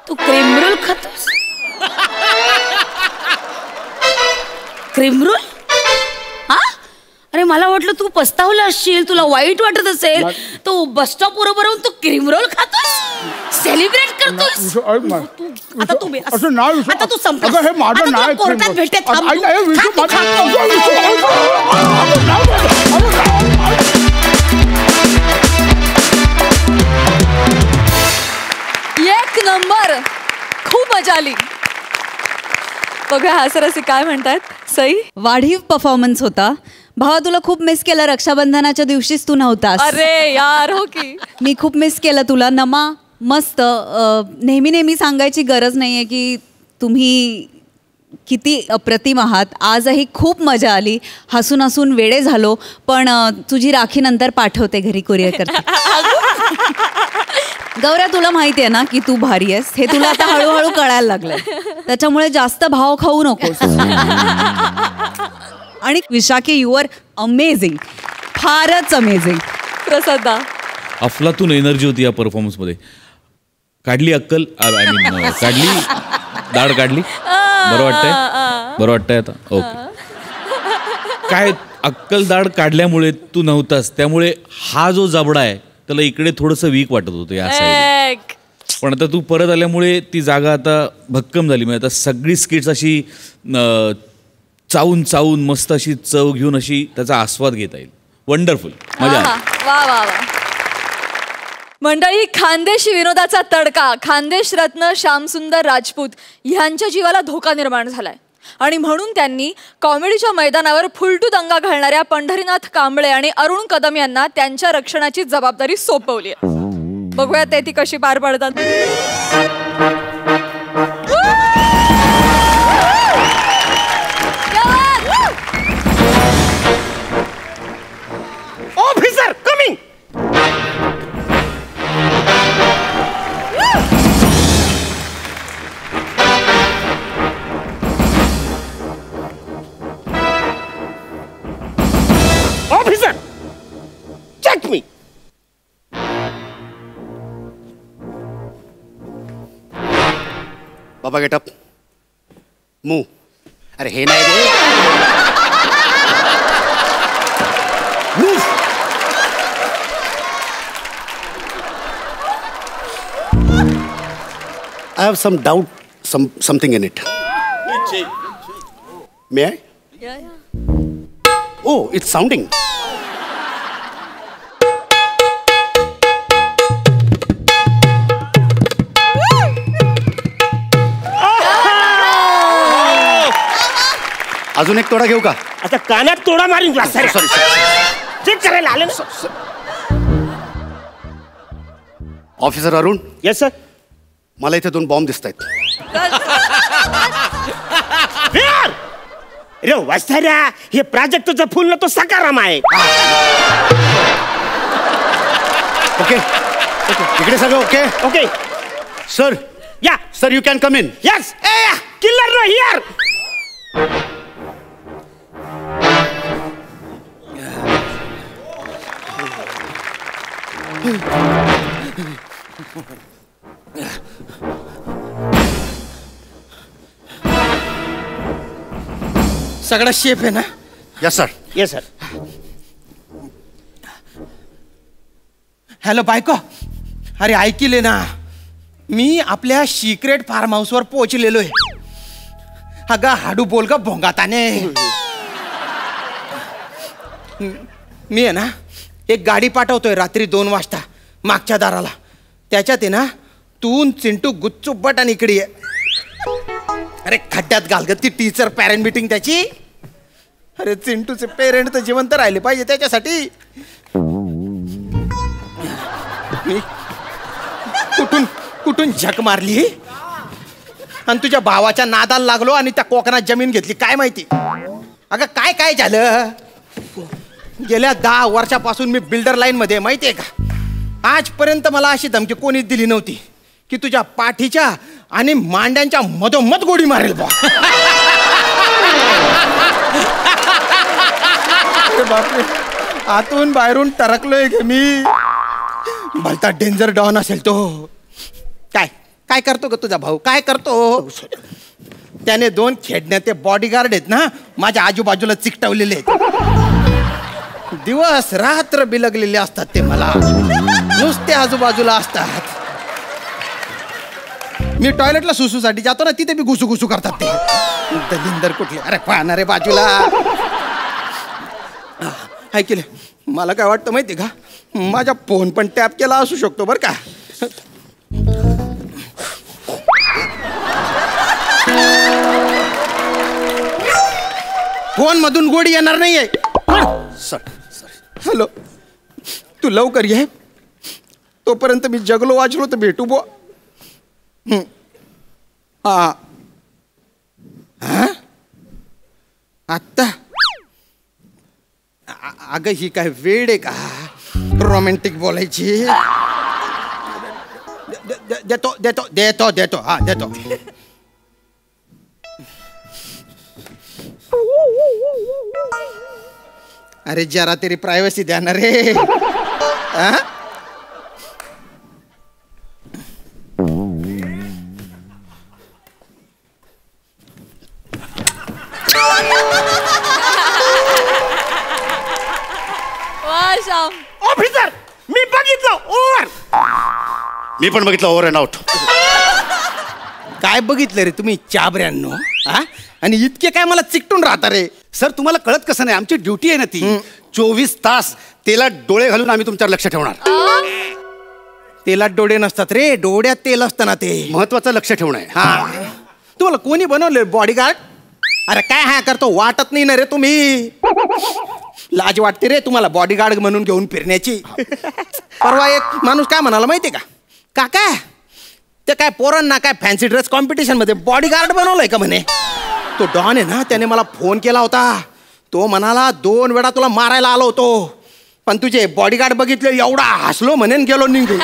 S10: तू क्रीम रोल खातोस? Cream roll? हा, अरे मला वाटलं तू पस्तावला असशील, तुला वाईट वाटत असेल. तू बस स्टॉप बरोबर तू क्रीम रोल खातोस, सेलिब्रेट करतोस.
S9: आता तू
S8: असं नाही.
S10: आता तू संपला.
S8: हे माझं नाही.
S10: कोर्टात भेटते.
S1: एक नंबर. खूप मजा आली. बघा हासरसी काय म्हणतात. सई,
S6: वाढीव परफॉर्मन्स होता. भावा तुला खूप मिस केलं. रक्षाबंधनाच्या दिवशीच तू नव्हतास.
S1: अरे यार, हो की.
S6: मी खूप मिस केलं तुला. नमा मस्त. नेहमी सांगायची गरज नाहीये की तुम्ही किती अप्रतिम आहात. आजही खूप मजा आली. हसून हसून वेडे झालो. पण तुझी राखी नंतर पाठवते घरी कुरिअर करते. गौऱ्या तुला माहिती आहे ना की तू भारी आहेस. हे तुला आता हळूहळू कळायला लागलंय. त्याच्यामुळे जास्त भाव खाऊ नकोस. आणि विशाखी यू आर अमेझिंग. फारच अमेझिंग.
S1: प्रसादा,
S5: अफलातून एनर्जी होती या परफॉर्मन्समध्ये. काढली अक्कल, आय मीन काढली दाढ काढली. बरं वाटतंय. बरं वाटतंय आता? ओके. काय अक्कलदाढ काढल्यामुळे तू नव्हतास, त्यामुळे हा जो जबडा आहे त्याला इकडे थोडंसं वीक वाटत होतं या साईड. पण आता तू परत आल्यामुळे ती जागा आता भक्कम झाली. म्हणजे आता सगळी स्किट्स अशी चावून चावून मस्त अशी चव घेऊन अशी त्याचा आस्वाद घेता येईल. वंडरफुल, मजा आली.
S1: वा वा वा. मंडळी, खानदेशी विनोदाचा तडका खानदेश रत्न श्यामसुंदर राजपूत ह्यांच्या जीवाला धोका निर्माण झालाय आणि म्हणून त्यांनी कॉमेडीच्या मैदानावर फुलटू दंगा घालणाऱ्या पंढरीनाथ कांबळे आणि अरुण कदम यांना त्यांच्या रक्षणाची जबाबदारी सोपवली आहे. बघूया ते ती कशी पार पडतात.
S12: Officer coming. Officer check me. बाबा गेट अप. मूव. अरे हे नाही रे. Move. I have some doubt, something in it. May I? Yeah. Oh, it's sounding. अजून एक तोडा घेऊ का?
S13: आता कानात तोडा मारीन क्लास.
S12: सॉरी
S13: चेक करायला आले ना.
S12: ऑफिसर अरुण.
S13: Yes sir.
S12: मला इथे 2 बॉम्ब दिसत आहेत.
S13: रे वाचताऱ्या, हे प्राजक्तचं फुल ना तो सकाराम आहे.
S12: ओके इकडे सगळं ओके.
S13: Okay
S12: sir.
S13: या
S12: sir you can come in.
S13: Yes. Killer no here.
S14: सगळा शेप आहे ना?
S12: Yes sir.
S13: Yes sir.
S14: Hello बायको, अरे ऐकिले ना, मी आपल्या सिक्रेट फार्म हाऊसवर पोहोचलेलो आहे. अगं हाडू बोल ग भोंगाताने. मी आहे ना एक गाडी पाठवतोय रात्री 2 वाजता मागच्या दाराला. त्याच्यात आहे ना तू चिंटू गुच्चू बट आणि इकडे ये. अरे खड्ड्यात घाल ग ती टीचर पॅरेंट मीटिंग त्याची. अरे चिंटूचे पेरेंट तर जिवंत राहिले पाहिजे त्याच्यासाठी. मी कुठून कुठून झक मारली आणि तुझ्या भावाच्या नादाला लागलो आणि त्या कोकणात जमीन घेतली. काय माहिती अगं काय काय झालं. गेल्या 10 वर्षापासून मी बिल्डर लाईन मध्ये, माहितीये का. आजपर्यंत मला अशी धमकी कोणीच दिली नव्हती की तुझ्या पाठीच्या आणि मांड्यांच्या मधोमध गोडी मारेल बा. बापरे, आतून बाहेरून टरकलोय गे मी. भलता डेंजर डॉन असेल तो. काय काय करतो ग तुझा भाऊ, काय करतो. त्याने 2 खेळण्याचे बॉडीगार्ड आहेत ना माझ्या आजूबाजूला चिकटवलेले आहेत. दिवस रात्र बिलगलेले असतात ते मला, नुसते आजूबाजूला असतात. मी टॉयलेटला सुसूसाठी जातो ना तिथे बी घुसू घुसू करतात ते दलिंदर कुठले. अरे पाहणारे बाजूला. ऐकले, मला काय वाटतं माहिती का, माझा फोन पण टॅप केला असू शकतो बरं का. फोन मधून गोडी येणार नाहीये. हॅलो, तू लवकर ये, तोपर्यंत मी जगलो वाचलो तर भेटू बो. हा आत्ता. अगं ही काय वेळ आहे का रोमॅन्टिक बोलायची. देतो देतो देतो देतो हा देतो. अरे जरा तेरी प्रायव्हसी द्या ना रे.
S1: श्याम.
S14: ऑफिसर मी बघितलं ओव्हर.
S12: मी पण बघितलं ओव्हर अँड आउट.
S14: काय बघितलं रे तुम्ही चाबऱ्यांनो? हा आणि इतके काय मला चिकटून राहता रे?
S12: सर तुम्हाला कळत कसं नाही, आमची ड्युटी आहे ना ती. 24 तास तेला डोळे घालून आम्ही तुमच्यावर लक्ष ठेवणार.
S14: तेलात डोळे नसतात रे, डोळ्यात तेल असतं ना, ते
S12: महत्वाचं लक्ष ठेवणं आहे.
S14: हा तुम्हाला कोणी बनवले बॉडीगार्ड? अरे काय हा करतो, वाटत नाही ना रे तुम्ही? लाज वाटते रे तुम्हाला बॉडीगार्ड म्हणून घेऊन फिरण्याची. परवा एक माणूस काय म्हणाला माहितीये का, काका ते काय पोरांना काय फॅन्सी ड्रेस कॉम्पिटिशन मध्ये बॉडीगार्ड बनवलंय का म्हणे. तो डॉन आहे ना, त्याने मला फोन केला होता. तो म्हणाला 2 वेळा तुला मारायला आलो होतो, पण तुझे बॉडीगार्ड बघितले एवढा हसलो म्हणेन गेलो निघून.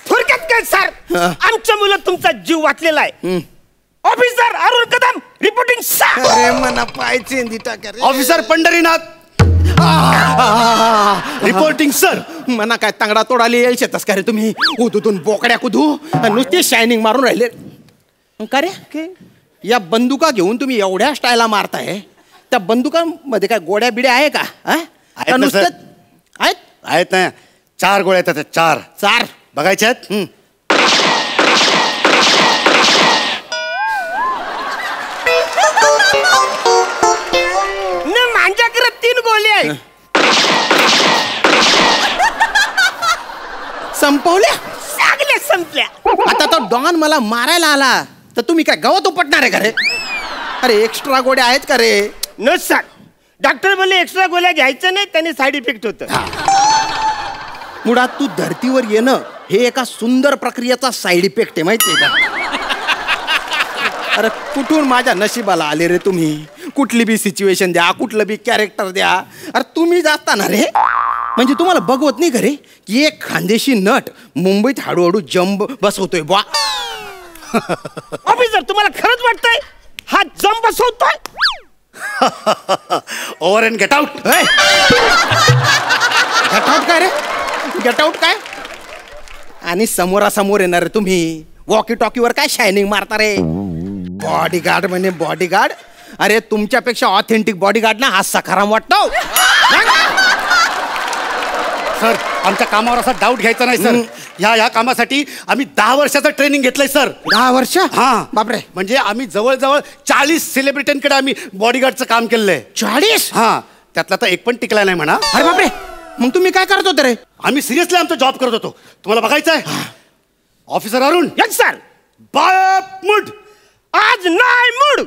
S13: थोडक्यात काय सर, आमच्या मुलं तुमचा जीव वाचलेला आहे. Officer Arun Kadam reporting.
S14: अरे मना पायचे
S12: ऑफिसर पंढरीनाथ रिपोर्टिंग सर.
S14: मना काय तांगडा तोडाली येईल शेतस का रे तुम्ही? उदूतून बोकड्या कुदू नुसती शायनिंग मारून राहिले का रे? या बंदुका घेऊन तुम्ही एवढ्या स्टायला मारताय, त्या बंदुकांमध्ये काय गोड्या बिड्या आहे का?
S12: नुसतं आहेत ना, 4 गोळ्या आहेत. 4 बघायच्या आहेत.
S13: माझ्याकडे 3 गोळी आहे.
S14: संपवल्या
S13: सगळ्या संपल्या.
S14: आता तो डॉन मला मारायला आला तर तुम्ही काय गवत उपटणार आहे का रे? अरे एक्स्ट्रा गोळ्या आहेत का रे?
S13: नो सर, डॉक्टर बोलले एक्स्ट्रा गोळ्या घ्यायचं नाही, त्याने साईड इफेक्ट होत.
S14: मुळात तू धर्तीवर येणं हे एका सुंदर प्रक्रियेचा साईड इफेक्ट आहे माहितीये का? अरे कुठून माझ्या नशिबाला आले रे तुम्ही? कुठली बी सिच्युएशन द्या, कुठलं बी कॅरेक्टर द्या, अरे तुम्ही जाता ना रे. म्हणजे तुम्हाला बघवत नाही का रे की एक खानदेशी नट मुंबईत हळूहळू जंब बसवतोय बा.
S13: ऑफिसर तुम्हाला खरंच वाटतंय हा जंप बसवतोय?
S12: Over and get out.
S14: Get out काय रे? गेट आउट काय? आणि समोरासमोर येणार रे तुम्ही, वॉकी टॉकीवर काय शायनिंग मारता रे? बॉडीगार्ड म्हणे बॉडीगार्ड. अरे तुमच्यापेक्षा ऑथेंटिक बॉडीगार्ड ना हा सखाराम वाटतो.
S12: सर आमच्या कामावर असा डाऊट घ्यायचा नाही सर. ह्या कामासाठी आम्ही 10 वर्षाचं ट्रेनिंग घेतलंय सर.
S14: 10 वर्ष?
S12: हा
S14: बापरे.
S12: म्हणजे आम्ही जवळजवळ 40 सेलिब्रिटींकडे आम्ही बॉडीगार्डचं काम केलंय.
S14: 40?
S12: हा, त्यातला तर एक पण टिकला नाही म्हणा.
S14: अरे बापरे, मग तुम्ही काय करत होते रे?
S12: आम्ही सिरियसली आमचा जॉब करत होतो. तुम्हाला बघायचं आहे? ऑफिसर अरुण.
S13: Yes sir.
S12: बाप मूड.
S13: आज नाही mood.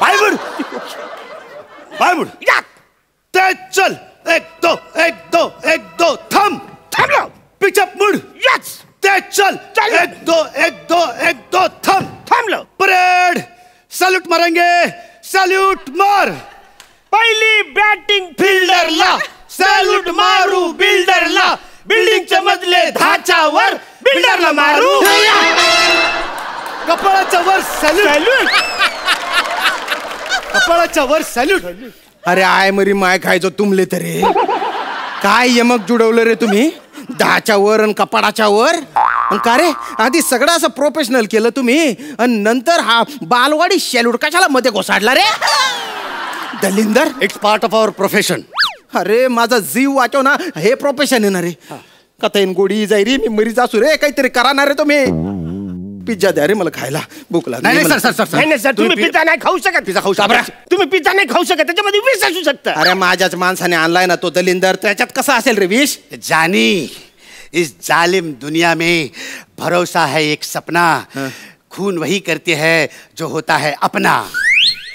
S12: Bye mood. Bye mood. ते चल 1 2 1 2 1 2 थांब.
S13: थांबलो.
S12: पिचअप मूड.
S13: यस.
S12: ते चल 1 2 1 2 1 2 थांब.
S13: थांबलो.
S12: परेड. सॅल्यूट मारेंगे. सॅल्यूट मार.
S13: पहिली बॅटिंग फिल्डरला सॅल्यूट मारू बिल्डरला. बिल्डिंगच्या मधले 10च्या वर बिल्डरला मारू.
S12: कपाळाच्या वर सॅल्यूट. कपाळाच्या वर सॅल्यूट.
S14: अरे आय मरी माय खायचो तुमले तरी काय यमक जुडवलं रे तुम्ही? 10च्या वर आणि कपाळाच्या वर. का रे आधी सगळं असं प्रोफेशनल केलं तुम्ही आणि नंतर हा बालवाडी सॅल्यूट कशाला मध्ये घोसाडला रे? दलिंदर.
S12: It's part of our profession.
S14: अरे माझा जीव वाचव ना, हे प्रोफेशन आहे ना रे. कथेन गोडी जाई रे, मी मरीच असू रे, काहीतरी कराणार रे तुम्ही. पिझ्झा द्या रे मला खायला, भूक लागली.
S12: नाही सर सर सर
S13: नाही सर, तुम्ही पिझ्झा नाही खाऊ शकत.
S12: पिझ्झा खाऊ शकता?
S13: तुम्ही पिझ्झा नाही खाऊ शकत, त्याच्यामध्ये विष असू शकतं.
S14: अरे माझ्याच माणसाने आणलाय ना तो दलिंदर, त्याच्यात कसा असेल रे विष?
S12: जानी इस जालिम दुनिया में भरोसा है एक सपना. खून वही करती है जो होता है अपना.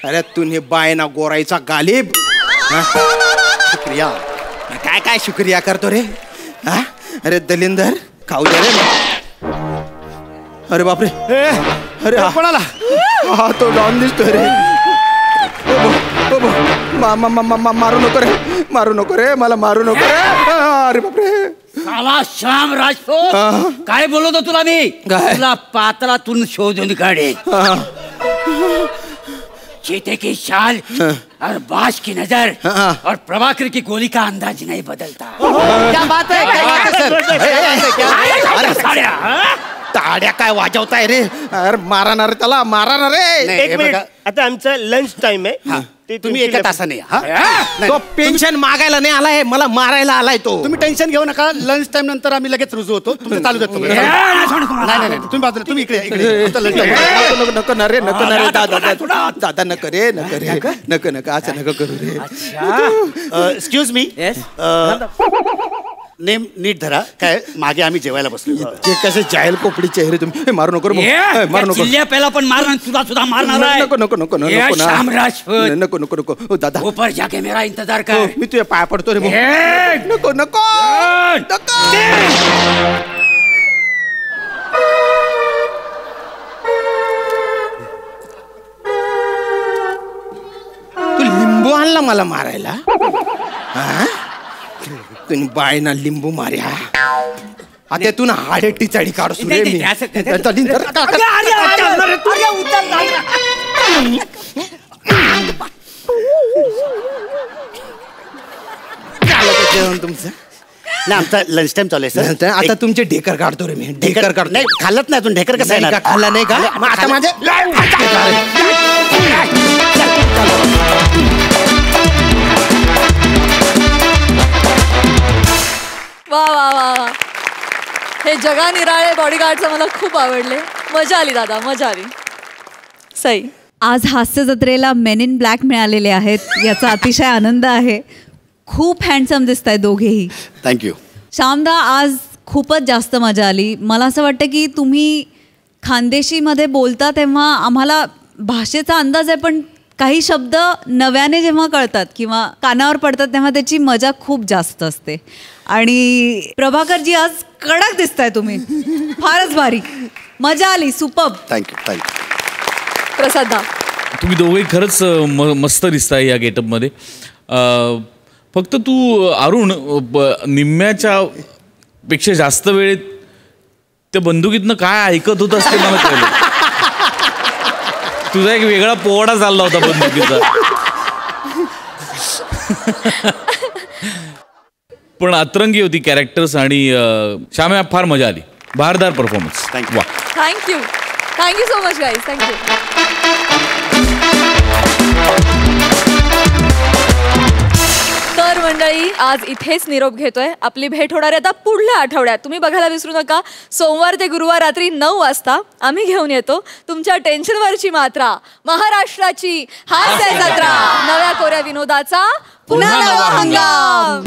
S14: अरे तूने बायना गोराईचा गालिब.
S12: शुक्रिया.
S14: काय काय शुक्रिया करतो रे? हा अरे दलिंदर खाऊ दे रे. अरे बापरे. अरे
S12: कोणाला?
S14: हा तो डॉन दिसतोय रे. मारू नको रे, मारू नको रे, मला मारू नको रे. अरे बापरे.
S3: साला श्याम राजपूत, काय बोलतो तुला मी? तुला पात्रातून शोधून काढे. चीते की चाल और बाज की नजर और प्रभाकर की गोली का अंदाज नहीं बदलता.
S14: क्या बात है, क्या बात है सर? टाड्या काय वाजवताय रे? अरे मारणार त्याला, मारणार रे.
S13: एक मिनिट, आता आमचा लंच टाइम आहे.
S12: तुम्ही एका तासाने या.
S14: तो पेन्शन मागायला नाही आलाय, मला मारायला आलाय तो.
S12: तुम्ही टेन्शन घेऊ नका. लंच टाइम नंतर आम्ही लगेच रुजू होतो. तुमचं चालू देतो. नाही तुम्ही बाजूला, तुम्ही इकडे
S14: नको ना रे, नको ना रे दादा, नको रे, नको असं नको करू रे.
S12: एक्सक्यूज मी, नेम नीट धरा. काय मागे आम्ही जेवायला बसलो.
S14: ते कसे जायल कोपडी चेहरे तुम्ही. मारू नको रे, मारू नको.
S3: पहिला पण मारणार, सुद्धा मारणार.
S14: नको नको नको नको नको नको दादा.
S3: ऊपर जाके मेरा इंतजार कर.
S14: मी तुझ्या पाया पडतो रे. नको नको नको. तू लिंबू आणला मला मारायला? तुम्ही बायना लिंबू मार्या. आता तू ना हाडे टिचाडी काढू रे मी. जेवण तुमचं
S12: नाही, आमचा लंच टाइम चालू आहे सर.
S14: आता तुमचे ढेकर काढतो रे मी. ढेकर काढतो.
S12: नाही खाल्लत नाही अजून. ढेकर कसं
S14: नाही का? खाल्ला नाही का? मग आता माझे
S1: वा वा वा वा, हे जगा निराळे बॉडीगार्डचं मला खूप आवडले. मजा आली दादा, मजा आली. सई,
S6: आज हास्य जत्रेला मेन इन ब्लॅक मिळालेले आहेत, याचा अतिशय आनंद आहे. खूप हँडसम दिसत आहे दोघेही.
S12: थँक्यू.
S6: श्यामदा, आज खूपच जास्त मजा आली. मला असं वाटतं की तुम्ही खानदेशीमध्ये बोलता तेव्हा आम्हाला भाषेचा अंदाज आहे, पण काही शब्द नव्याने जेव्हा कळतात किंवा कानावर पडतात तेव्हा त्याची मजा खूप जास्त असते. आणि प्रभाकरजी, आज कडक दिसताय तुम्ही. फारच भारी, मजा आली. सुपर्ब.
S12: थँक्यू.
S1: प्रसादा,
S5: तुम्ही दोघे खरंच मस्त दिसताय या गेटअपमध्ये. फक्त तू अरुण निम्म्याच्या पेक्षा जास्त वेळेत त्या बंदुकीतनं काय ऐकत होतास ते मला कळलं. तुझा एक वेगळा पोवाडा चालला होता बंदुकीचा. पण अतरंगी होती कॅरेक्टर्स. आणि श्याम्या, फार मजा आली. बहारदार परफॉर्मन्स. वा,
S1: thank you. Thank you so much guys. Thank you. तर मंडळी, आज इथेच निरोप घेतोय. आपली भेट होणार आहे आता पुढल्या आठवड्यात. तुम्ही बघायला विसरू नका. सोमवार ते गुरुवार रात्री 9 वाजता आम्ही घेऊन येतो तुमच्या टेन्शनवरची मात्रा. महाराष्ट्राची हास्य जत्रा, नव्या कोऱ्या विनोदाचा पुन्हा नवा हंगाम.